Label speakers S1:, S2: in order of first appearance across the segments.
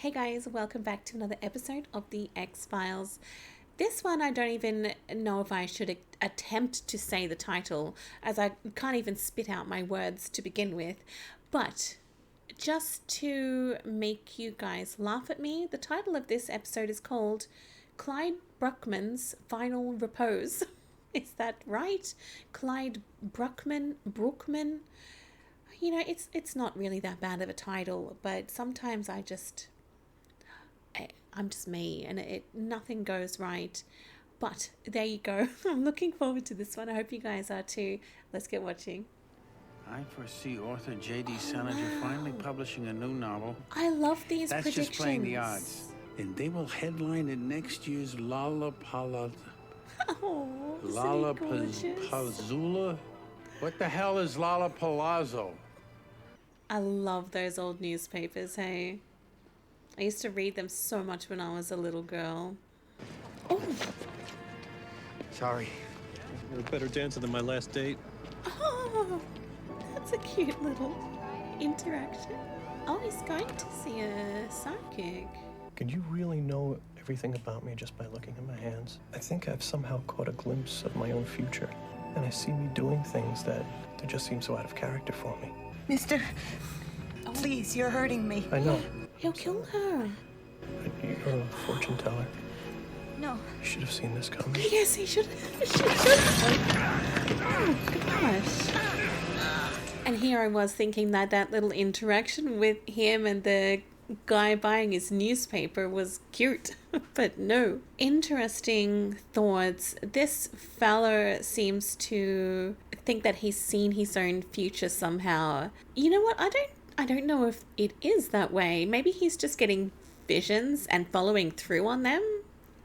S1: Hey guys, welcome back to another episode of the X-Files. This one I don't even know if I should attempt to say the title, as I can't even spit out my words to begin with. But just to make you guys laugh at me, the title of this episode is called Clyde Bruckman's Final Repose. Is that right? Clyde Bruckman? You know, it's not really that bad of a title, but sometimes I'm just me, and nothing goes right. But there you go. I'm looking forward to this one. I hope you guys are too. Let's get watching.
S2: I foresee author J.D. Salinger finally publishing a new novel.
S1: I love these
S2: That's
S1: predictions.
S2: just playing the odds. And they will headline in next year's
S1: Oh, isn't he gorgeous?
S2: Lollapalooza? What the hell is Lollapalooza?
S1: I love those old newspapers, hey? I used to read them so much when I was a little girl. Oh,
S2: Sorry.
S3: You're a better dancer than my last date.
S1: oh, that's a cute little interaction. Oh, he's going to see a psychic.
S3: Can you really know everything about me just by looking at my hands? I think I've somehow caught a glimpse of my own future, and I see me doing things that just seem so out of character for me.
S4: Mister, please, you're hurting me.
S3: I know.
S1: He'll kill her.
S3: You're a fortune teller.
S4: No.
S3: You should have seen this coming.
S1: Yes, he should. Oh, gosh. And here I was thinking that little interaction with him and the guy buying his newspaper was cute. But no. Interesting thoughts. This fellow seems to think that he's seen his own future somehow. You know what? I don't know if it is that way. Maybe he's just getting visions and following through on them.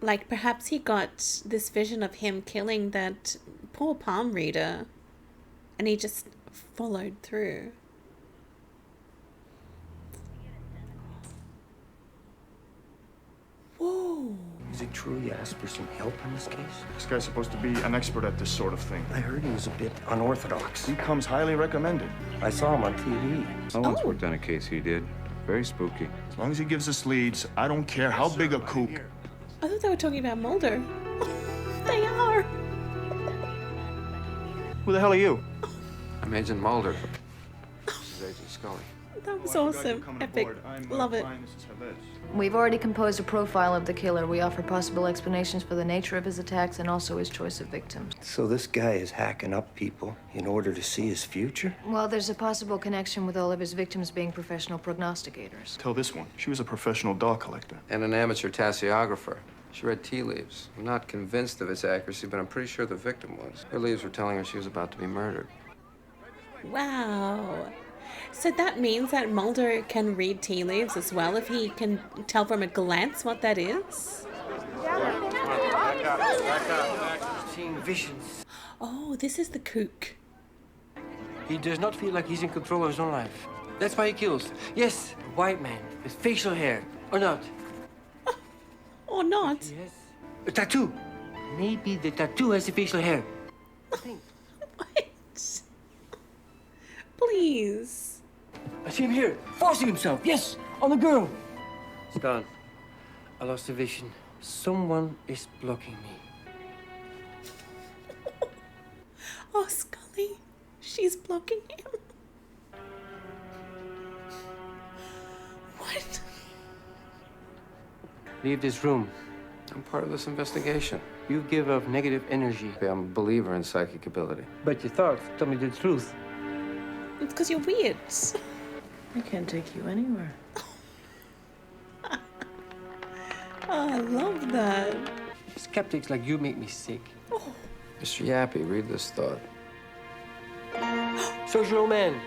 S1: Like perhaps he got this vision of him killing that poor palm reader and he just followed through. Whoa.
S5: Is it true you asked for some help in this case?
S6: This guy's supposed to be an expert at this sort of thing.
S5: I heard he was a bit unorthodox.
S6: He comes highly recommended.
S5: I saw him on TV.
S7: I once worked on a case he did. Very spooky.
S6: As long as he gives us leads, I don't care how big a kook.
S1: I thought they were talking about Mulder. They are.
S6: Who the hell are you?
S7: I'm Agent Mulder. This is Agent Scully.
S1: That was awesome. Epic. Love it.
S8: We've already composed a profile of the killer. We offer possible explanations for the nature of his attacks and also his choice of victims.
S5: So this guy is hacking up people in order to see his future?
S8: Well, there's a possible connection with all of his victims being professional prognosticators.
S6: Tell this one. She was a professional doll collector.
S7: And an amateur tasseographer. She read tea leaves. I'm not convinced of its accuracy, but I'm pretty sure the victim was. Her leaves were telling her she was about to be murdered.
S1: Wow. So that means that Mulder can read tea leaves as well if he can tell from a glance what that is?
S5: Seeing visions.
S1: Oh, this is the kook.
S9: He does not feel like he's in control of his own life. That's why he kills. Yes, a white man with facial hair. Or not.
S1: Or not.
S9: Yes. A tattoo. Maybe the tattoo has the facial hair. Think.
S1: What? Please.
S9: I see him here, forcing himself. Yes, on the girl. It's gone. I lost the vision. Someone is blocking me.
S1: Oh, Scully. She's blocking him. What?
S9: Leave this room.
S7: I'm part of this investigation.
S9: You give off negative energy.
S7: I'm a believer in psychic ability.
S9: But your thoughts tell me the truth.
S1: It's because you're weird.
S8: I can't take you anywhere.
S1: Oh, I love that.
S9: Skeptics like you make me sick.
S7: Mr. Yappy, read this thought.
S9: Social man.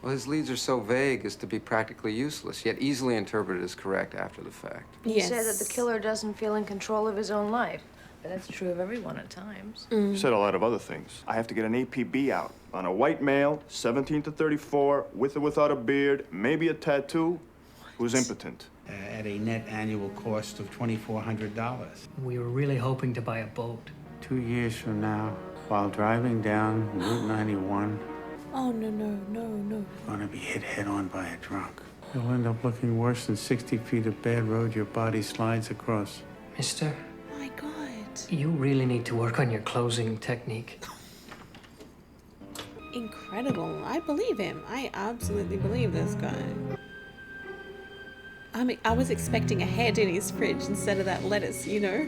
S7: Well, his leads are so vague as to be practically useless, yet easily interpreted as correct after the fact.
S8: You said that the killer doesn't feel in control of his own life. But that's true of everyone at times.
S6: You said a lot of other things. I have to get an APB out on a white male, 17 to 34, with or without a beard, maybe a tattoo, who's impotent.
S2: At a net annual cost of $2,400.
S10: We were really hoping to buy a boat.
S2: 2 years from now, while driving down Route 91,
S1: Oh, no, no, no, no.
S2: Gonna be hit head-on by a drunk. You'll end up looking worse than 60 feet of bad road your body slides across.
S9: Mister,
S1: My God.
S9: you really need to work on your closing technique.
S1: Incredible. I believe him. I absolutely believe this guy. I was expecting a head in his fridge instead of that lettuce, you know?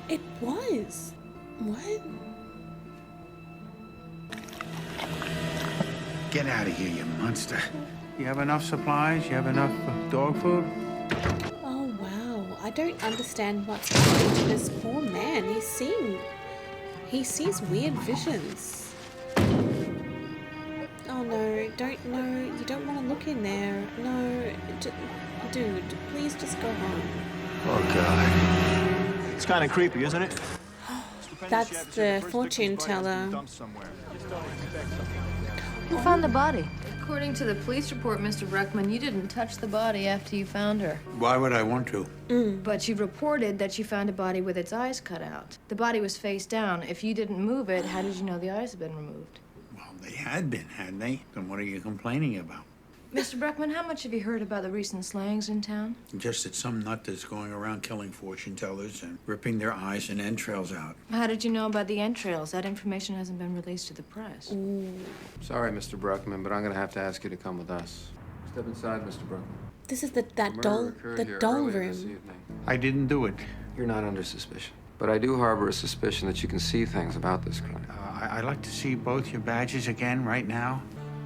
S1: It was. What?
S2: Get out of here, you monster. You have enough supplies? You have enough dog food?
S1: Oh, wow. I don't understand what's happening to this poor man. He sees weird visions. Oh no, you don't want to look in there. No, dude, please just go home.
S6: Oh, God. It's kind of creepy, isn't it?
S1: That's the fortune teller.
S8: Who found the body? According to the police report, Mr. Bruckman, you didn't touch the body after you found her.
S2: Why would I want to?
S8: But you reported that you found a body with its eyes cut out. The body was face down. If you didn't move it, how did you know the eyes had been removed?
S2: Well, they had been, hadn't they? Then what are you complaining about?
S8: Mr. Bruckman, how much have you heard about the recent slangs in town?
S2: Just that some nut is going around killing fortune tellers and ripping their eyes and entrails out.
S8: How did you know about the entrails? That information hasn't been released to the press.
S7: Sorry, Mr. Bruckman, but I'm going to have to ask you to come with us. Step inside, Mr. Bruckman.
S1: This is that
S7: Murder
S1: doll,
S7: occurred
S1: the
S7: here
S1: doll
S7: earlier this
S1: room.
S7: evening.
S2: I didn't do it.
S7: You're not under suspicion. But I do harbor a suspicion that you can see things about this crime.
S2: I'd like to see both your badges again right now.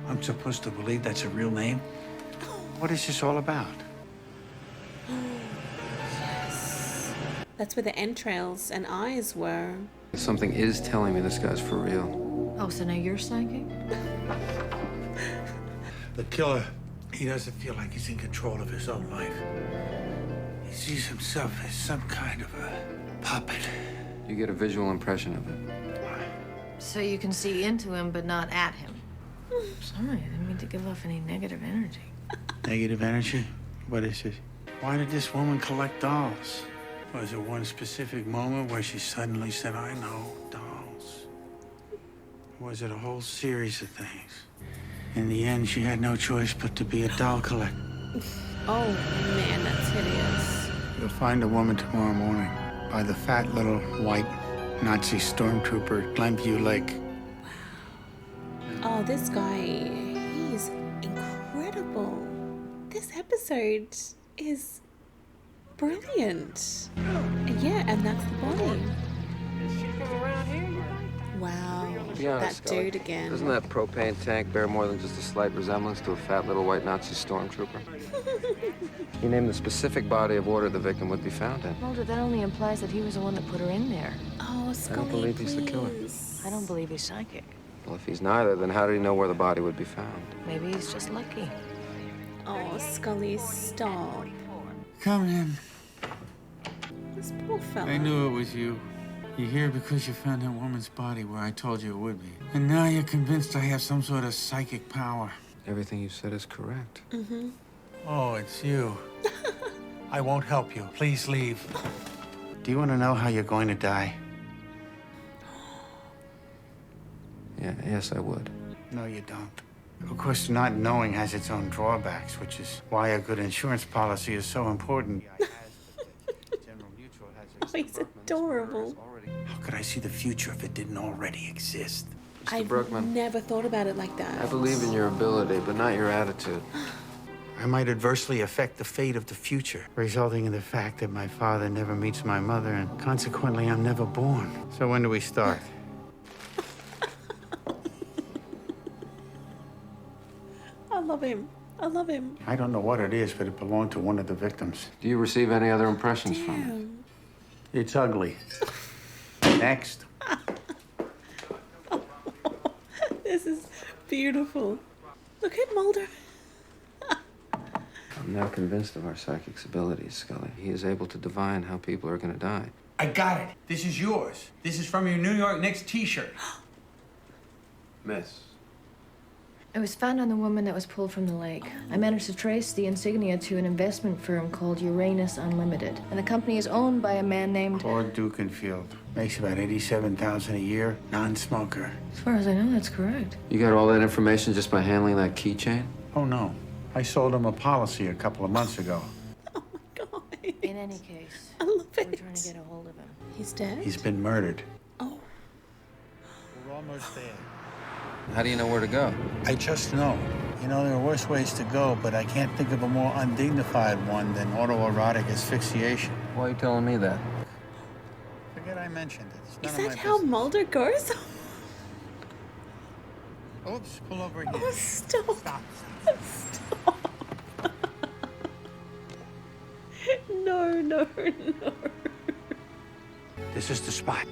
S2: I'm supposed to believe that's a real name? What is this all about?
S1: Yes. That's where the entrails and eyes were.
S7: Something is telling me this guy's for real.
S8: Oh, so now you're psychic?
S2: The killer, he doesn't feel like he's in control of his own life. He sees himself as some kind of a puppet.
S7: You get a visual impression of him.
S8: So you can see into him, but not at him. Sorry, I didn't mean to give off any negative energy.
S2: Negative energy? What is it? Why did this woman collect dolls? Was it one specific moment where she suddenly said, I know, dolls? Or was it a whole series of things? In the end, she had no choice but to be a doll collector.
S1: Oh man, that's hideous.
S2: You'll find a woman tomorrow morning by the fat little white Nazi stormtrooper at Glenview Lake.
S1: Oh, this guy, he's incredible. This episode is brilliant. Yeah, and that's the body. Wow,
S7: Be honest,
S1: that
S7: Scully.
S1: dude again.
S7: Doesn't that propane tank bear more than just a slight resemblance to a fat little white Nazi stormtrooper? He named the specific body of order the victim would be found in.
S8: Mulder, that only implies that he was the one that put her in there.
S1: Oh, Scully,
S7: believe he's the killer.
S1: please.
S8: I don't believe he's psychic.
S7: Well, if he's neither, then how did he know where the body would be found?
S8: Maybe he's just lucky.
S1: Oh, Scully, stop.
S2: Come in.
S1: This poor fella.
S2: I knew it was you. You're here because you found that woman's body where I told you it would be. And now you're convinced I have some sort of psychic power.
S7: Everything you said is correct.
S1: Mm-hmm.
S2: Oh, it's you. I won't help you. Please leave. Do you want to know how you're going to die?
S7: Yes, I would.
S2: No, you don't. Of course, not knowing has its own drawbacks, which is why a good insurance policy is so important.
S1: Oh, he's adorable.
S2: How could I see the future if it didn't already exist?
S1: I've
S7: Bruckman.
S1: never thought about it like that.
S7: I believe in your ability, but not your attitude.
S2: I might adversely affect the fate of the future, resulting in the fact that my father never meets my mother, and consequently, I'm never born. So when do we start?
S1: I love him. I love him.
S2: I don't know what it is, but it belonged to one of the victims.
S7: Do you receive any other impressions from it?
S1: Damn.
S2: It's ugly. Next.
S1: This is beautiful. Look at Mulder.
S7: I'm now convinced of our psychic's abilities, Scully. He is able to divine how people are going to die.
S2: I got it. This is yours. This is from your New York Knicks t-shirt.
S7: Miss.
S8: It was found on the woman that was pulled from the lake. I managed to trace the insignia to an investment firm called Uranus Unlimited. And the company is owned by a man named...
S2: Clyde Bruckman. Makes about $87,000 a year, non-smoker.
S8: As far as I know, that's correct.
S7: You got all that information just by handling that keychain?
S2: Oh, no. I sold him a policy a couple of months ago.
S1: Oh my God.
S8: In any case,
S1: I love
S8: we're
S1: it.
S8: trying to get a hold of him.
S1: He's dead?
S2: He's been murdered.
S1: Oh.
S2: We're almost there.
S7: How do you know where to go?
S2: I just know. You know, there are worse ways to go, but I can't think of a more undignified one than autoerotic asphyxiation.
S7: Why are you telling me that?
S2: Forget I mentioned it. It's none
S1: Is
S2: of
S1: that
S2: my
S1: how
S2: business.
S1: Mulder goes?
S2: Oops, pull over here.
S1: Oh, stop.
S2: Stop.
S1: Stop. No, no, no.
S2: This is the spot.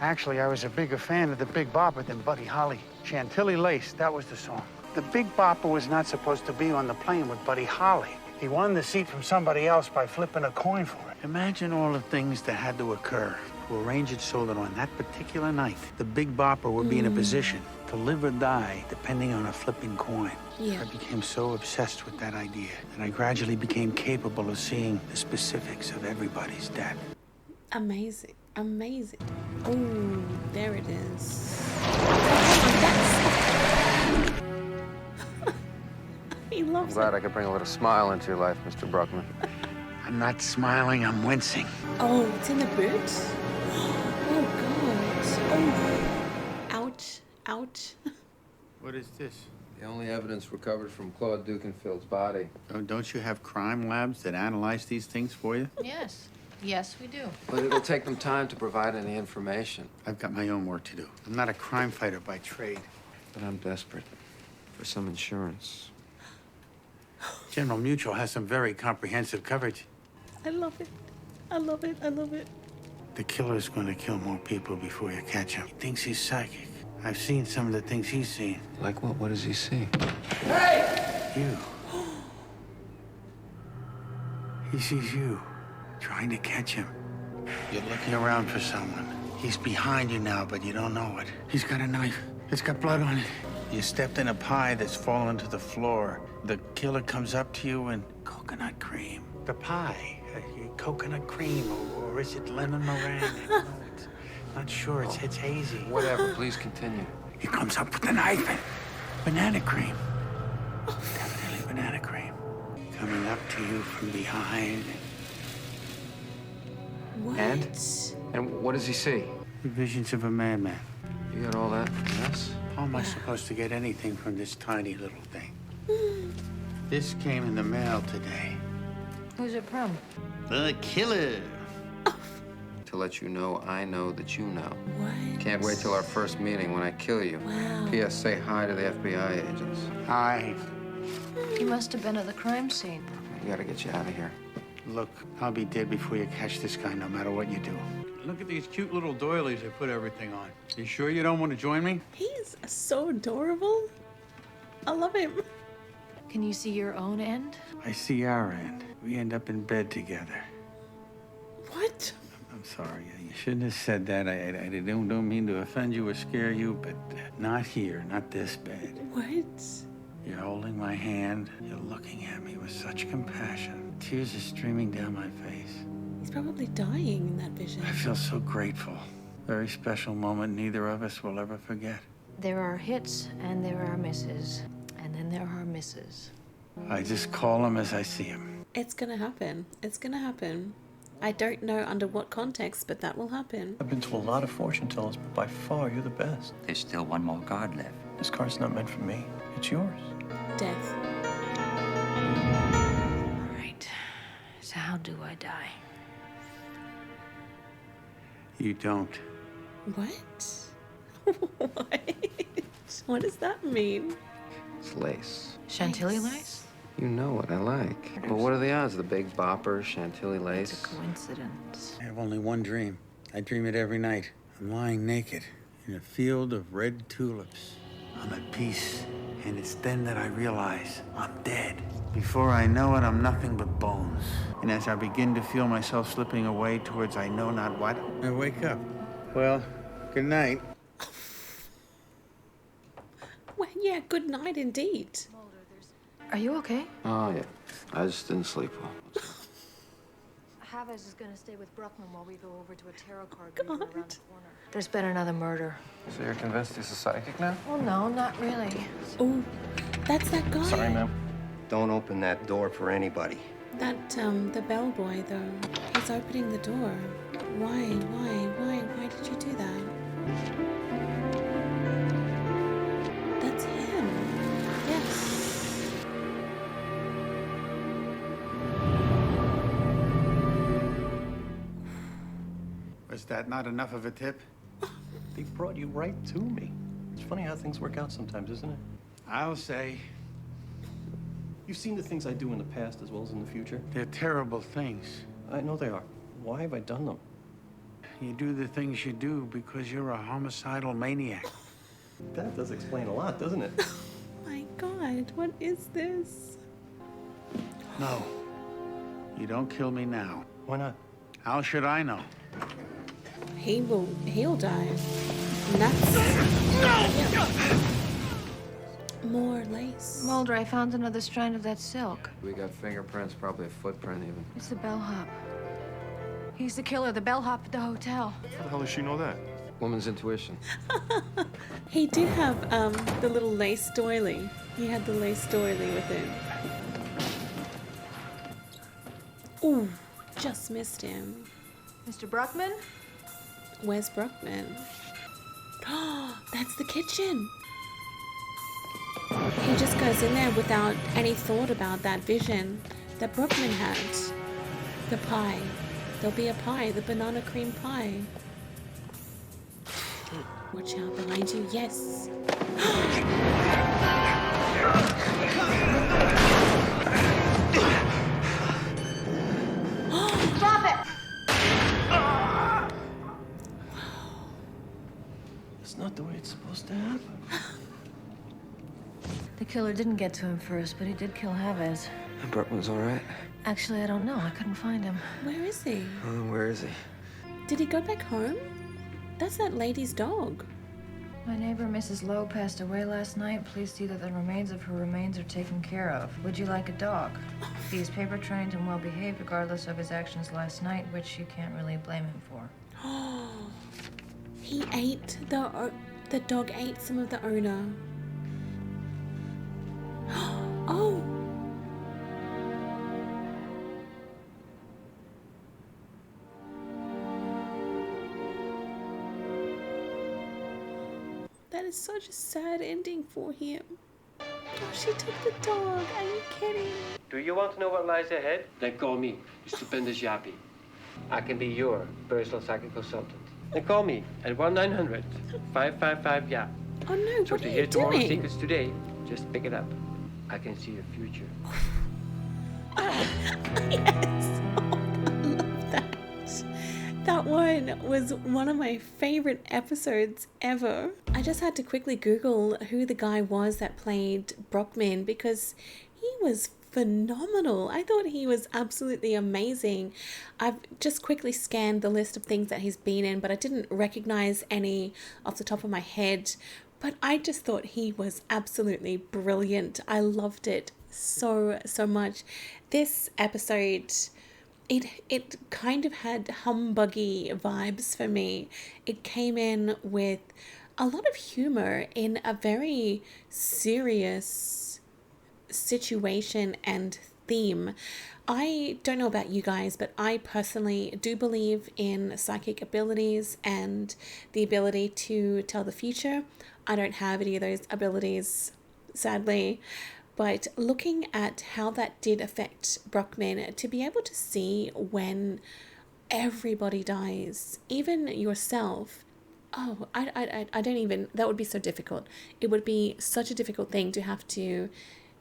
S2: Actually, I was a bigger fan of the Big Bopper than Buddy Holly. Chantilly Lace, that was the song. The Big Bopper was not supposed to be on the plane with Buddy Holly. He won the seat from somebody else by flipping a coin for it. Imagine all the things that had to occur to arrange it so that on that particular night, the Big Bopper would be in a position to live or die depending on a flipping coin.
S1: Yeah.
S2: I became so obsessed with that idea that I gradually became capable of seeing the specifics of everybody's death.
S1: Amazing. Amazing. Oh, there it is. He
S7: I'm
S1: loves
S7: glad
S1: it.
S7: I could bring a little smile into your life, Mr. Bruckman.
S2: I'm not smiling, I'm wincing.
S1: Oh, it's in the boot? Oh, God. Oh. Ouch. Ouch.
S2: What is this?
S7: The only evidence recovered from Claude Dukenfield's body.
S2: Oh, don't you have crime labs that analyze these things for you?
S8: Yes. Yes, we do.
S7: But it'll take them time to provide any information.
S2: I've got my own work to do. I'm not a crime fighter by trade.
S7: But I'm desperate for some insurance.
S2: General Mutual has some very comprehensive coverage.
S1: I love it. I love it. I love it.
S2: The killer's gonna kill more people before you catch him. He thinks he's psychic. I've seen some of the things he's seen.
S7: Like what? What does he see?
S2: You. He sees you, trying to catch him. You're looking around for someone. He's behind you now, but you don't know it. He's got a knife. It's got blood on it. You stepped in a pie that's fallen to the floor. The killer comes up to you and coconut cream. The pie, coconut cream, or is it lemon meringue? I don't know. It's not sure. It's hazy.
S7: Whatever, please continue.
S2: He comes up with the knife and banana cream. Definitely banana cream. Coming up to you from behind.
S1: What?
S7: And what does he see?
S2: Visions of a madman.
S7: You got all that? Yes?
S2: How am I supposed to get anything from this tiny little thing? This came in the mail today.
S8: Who's it from?
S2: The killer.
S7: To let you know I know that you know.
S1: What?
S7: Can't wait till our first meeting when I kill you.
S1: Wow.
S7: P.S. Say hi to the FBI agents.
S2: Hi.
S8: He must have been at the crime scene.
S7: We gotta get you out of here.
S2: Look, I'll be dead before you catch this guy, no matter what you do. Look at these cute little doilies I put everything on. You sure you don't want to join me?
S1: He's so adorable. I love him.
S8: Can you see your own end?
S2: I see our end. We end up in bed together.
S1: What?
S2: I'm sorry. You shouldn't have said that. I don't mean to offend you or scare you, but not here, not this bed.
S1: What?
S2: You're holding my hand. You're looking at me with such compassion. Tears are streaming down my face.
S1: He's probably dying in that vision.
S2: I feel so grateful. Very special moment neither of us will ever forget.
S8: There are hits and there are misses. And then there are misses.
S2: I just call him as I see him.
S1: It's gonna happen. It's gonna happen. I don't know under what context, but that will happen.
S3: I've been to a lot of fortune tellers, but by far you're the best.
S10: There's still one more card left.
S3: This card's not meant for me. It's yours.
S1: Death.
S8: All right. So how do I die?
S2: You don't.
S1: What? What? What does that mean?
S7: It's lace.
S8: Chantilly lace?
S7: You know what I like. But what are the odds? The Big Bopper, Chantilly lace?
S8: It's a coincidence.
S2: I have only one dream. I dream it every night. I'm lying naked in a field of red tulips. I'm at peace, and it's then that I realize I'm dead. Before I know it, I'm nothing but bones. And as I begin to feel myself slipping away towards I know not what, I wake up. Well, good night.
S1: Wake Yeah, good night indeed.
S8: Are you okay?
S7: Oh, yeah. I just didn't sleep well.
S8: Chavez is gonna stay with Bruckman while we go over to a tarot card reader around the corner. There's been another murder.
S7: So you're convinced he's a psychic now?
S8: Oh, no, not really.
S1: Oh, that's that guy.
S3: Sorry, ma'am.
S5: Don't open that door for anybody.
S1: That, the bellboy, though. He's opening the door. Why did you do that? That's him. Yes.
S2: Was that not enough of a tip?
S3: They brought you right to me. It's funny how things work out sometimes, isn't it?
S2: I'll say
S3: You've seen the things I do in the past as well as in the future.
S2: they're terrible things.
S3: I know they are. Why have I done them?
S2: You do the things you do because you're a homicidal maniac.
S3: That does explain a lot, doesn't it?
S1: My God, what is this?
S2: No, you don't kill me now.
S3: Why not?
S2: How should I know?
S1: He'll die. And that's... More lace.
S8: Mulder, I found another strand of that silk.
S7: We got fingerprints, probably a footprint even.
S8: It's the bellhop. He's the killer, the bellhop at the hotel.
S6: How the hell does she know that?
S7: Woman's intuition.
S1: He did have the little lace doily. He had the lace doily with him. Ooh, just missed him.
S8: Mr. Bruckman?
S1: Where's Bruckman? Oh, that's the kitchen. He just goes in there without any thought about that vision that Bruckman had. The pie. There'll be a pie, the banana cream pie. Watch out behind you. Yes.
S8: Drop it!
S3: It's not the way it's supposed to happen.
S8: The killer didn't get to him first, but he did kill Chavez.
S7: Bruckman's all right.
S8: Actually, I don't know. I couldn't find him.
S1: Where is he?
S7: Where is he?
S1: Did he go back home? That's that lady's dog.
S8: My neighbor, Mrs. Lowe, passed away last night. Please see that the remains of her remains are taken care of. Would you like a dog? He is paper trained and well behaved, regardless of his actions last night, which you can't really blame him for.
S1: He ate the dog ate some of the owner. Oh. That is such a sad ending for him. Oh, she took the dog. Are you kidding?
S9: Do you want to know what lies ahead? Then call me, Stupendous Yappy. I can be your personal psychic consultant. Then call me at 1-900-555-YAP.
S1: Oh no,
S9: So
S1: what
S9: to
S1: are
S9: hear
S1: you
S9: tomorrow's
S1: doing?
S9: secrets today, just pick it up. I can see the future.
S1: Yes. Oh, I love that. That one was one of my favorite episodes ever. I just had to quickly Google who the guy was that played Bruckman because he was phenomenal. I thought he was absolutely amazing. I've just quickly scanned the list of things that he's been in, but I didn't recognize any off the top of my head. But I just thought he was absolutely brilliant. I loved it so much. This episode, it kind of had humbuggy vibes for me. It came in with a lot of humor in a very serious situation and theme. I don't know about you guys, but I personally do believe in psychic abilities and the ability to tell the future. I don't have any of those abilities, sadly. But looking at how that did affect Bruckman, to be able to see when everybody dies, even yourself, oh, I don't even, that would be so difficult. It would be such a difficult thing to have to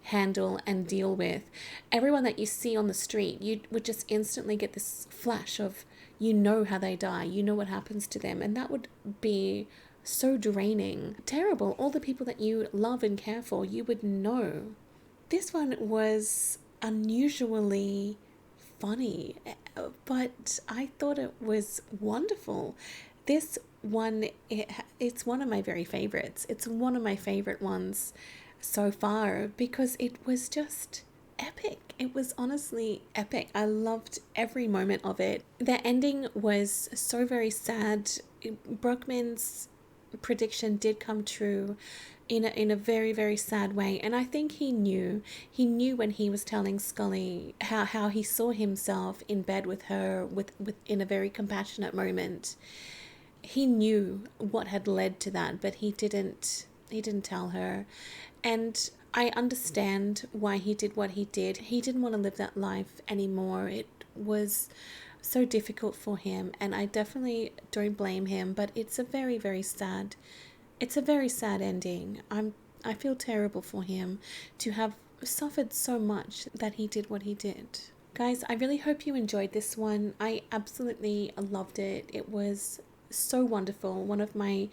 S1: handle and deal with. Everyone that you see on the street, you would just instantly get this flash of, you know how they die, you know what happens to them, and that would be so draining. Terrible. All the people that you love and care for, you would know. This one was unusually funny, but I thought it was wonderful. This it's one of my very favorites. It's one of my favorite ones so far because it was just epic. It was honestly epic. I loved every moment of it. The ending was so very sad. Bruckman's prediction did come true in a very, very sad way, and I think he knew when he was telling Scully how he saw himself in bed with her with in a very compassionate moment. He knew what had led to that, but he didn't tell her. And I understand why he did what he did. He didn't want to live that life anymore. It was so difficult for him, and I definitely don't blame him, but it's a very, very sad ending. I feel terrible for him to have suffered so much that he did what he did. Guys, I really hope you enjoyed this one. I absolutely loved it. It was so wonderful. One of my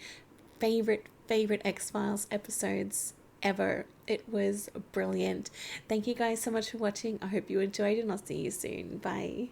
S1: favorite X-Files episodes ever. It was brilliant. Thank you guys so much for watching. I hope you enjoyed, and I'll see you soon. Bye.